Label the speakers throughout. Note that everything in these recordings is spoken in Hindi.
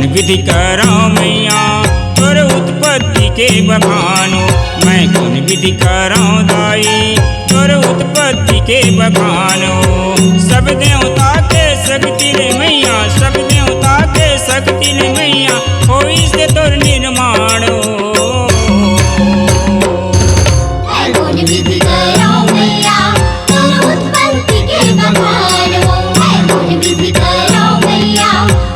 Speaker 1: विधि करो मैया तोर उत्पत्ति के बखानो। मैं कौन विधि करो दाई तोर उत्पत्ति के बखानो। सब देवता के शक्ति ले मैया, सब देवता के शक्ति ले मैया, होई से तोर निर्माण।
Speaker 2: मैं कौन विधि करो मैया तोर उत्पत्ति के बखानो। मैं कौन विधि करो मैया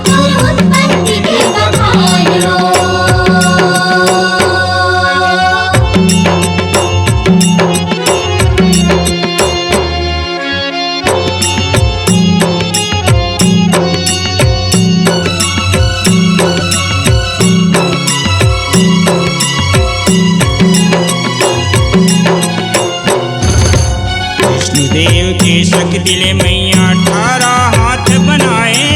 Speaker 2: तोर उत्पत्ति के बखानो।
Speaker 1: विष्णुदेव के शक्ति ले मैया 18 हाथ बनाए।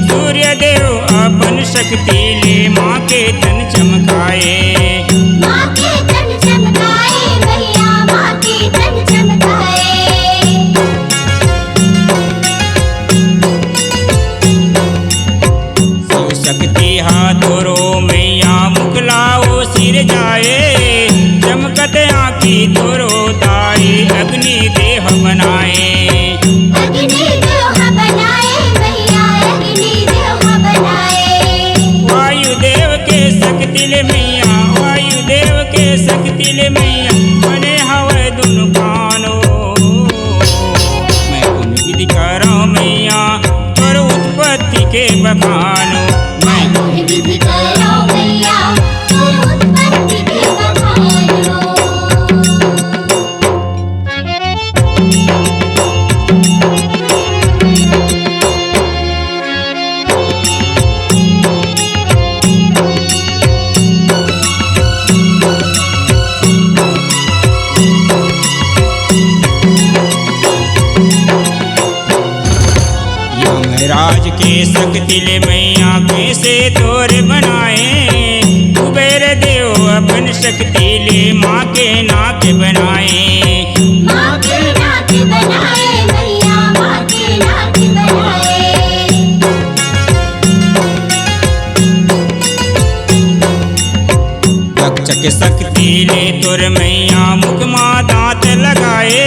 Speaker 1: सूर्य देव अपन शक्ति ले माँ के तन चमकाए।
Speaker 2: माँ के तन चमकाए मैया, माँ के तन चमकाए।
Speaker 1: शिव शक्ति हाथोरो मैया मुकलाओ सिर जाए। चमकत आँखी तोरो दाई अग्नि देह बनाए।
Speaker 2: अग्नि देह बनाए मैया, अग्नि देह बनाए।
Speaker 1: वायुदेव के शक्ति ले मैया, वायुदेव के शक्ति ले मैया, बने हवे दुनु कानो। मैं कौन विधि करो मैया तोर उत्पत्ति के बखानो। मैं
Speaker 2: कौन विधि करो मैया तोर उत्पत्ति के बखानो।
Speaker 1: यमराज के शक्ति ले मैया कैसे तोर बनाए। कुबेर देव अपन शक्ति ले माँ के नाक बनाए।
Speaker 2: माँ के नाक बनाए मैया, माँ के नाक बनाए।
Speaker 1: रक्षक शक्ति ले तोर मैया मुख माँ दांत लगाए।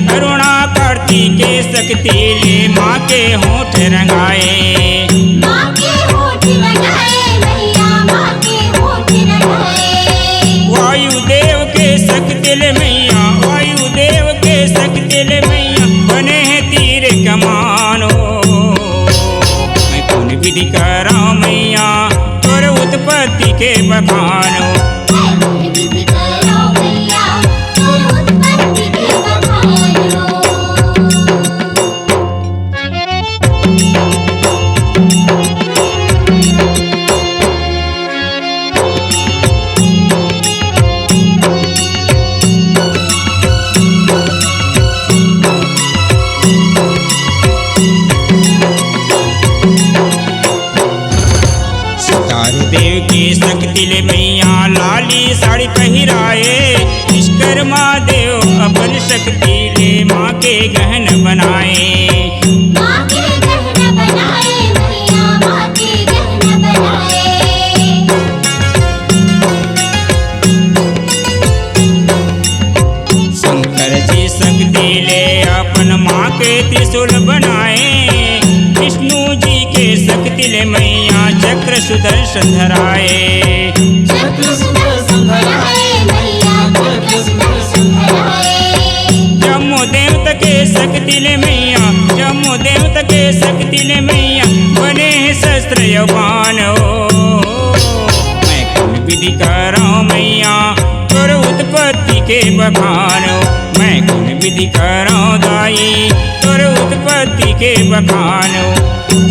Speaker 1: करुणा करती के शक्ति ले माँ के होठ रंगाए।
Speaker 2: माँ के होठ रंगाए मैया, माँ के होठ रंगाए।
Speaker 1: वायुदेव के शक्ति ले मैया, वायुदेव के शक्ति ले मैया, बने हैं तीर कमानो। मैं कौन विधि करो मैया तोर उत्पत्ति के बखानो।
Speaker 2: मैं कौन विधि करो मैया तोर उत्पत्ति के बखानो।
Speaker 1: सितारे देव की शक्ति ले मैया लाली साड़ी पहिराए। विश्वकर्मा देव अपन शक्ति ले माँ के गहन बनाए।
Speaker 2: माँ के गहन बनाए मैया, माँ के गहन बनाए।
Speaker 1: शंकर जी शक्ति ले अपन माँ के त्रिशूल बनाए। विष्णु जी के शक्ति ले मैया चक्र सुदर्शन धराए।
Speaker 2: चक्र सुदर्शन धराए मैया, चक्र सुदर्शन धराए।
Speaker 1: जम्मू देवता के शक्ति ले मैया, जम्मू देवता के शक्ति ले मैया, बने हैं शस्त्र यौवान। मैं कौन विधि करो मैया तोर उत्पत्ति के बखानो। मैं कौन विधि करो दाई तोर उत्पत्ति के बखानो।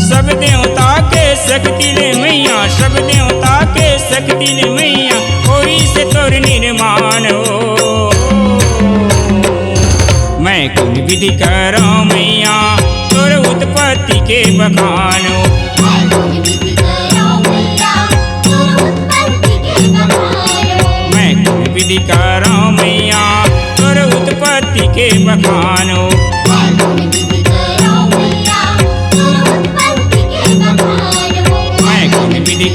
Speaker 1: सब देवता के शक्ति ले मैया, सब देवता के शक्ति ले मैया, होई से तोर निर्माण। मैं कौन विधि करो मैया उत्पत्ति के बखानो।
Speaker 2: मैं गुण विधि करो मैया तुर उत्पत्ति के बखानो।
Speaker 1: मैं गुण विधि करां मैया तुर उत्पत्ति के बखानो।
Speaker 2: मैं गुण विधि करो मैया तुर उत्पत्ति के बखानो।
Speaker 1: मैं गुण विधि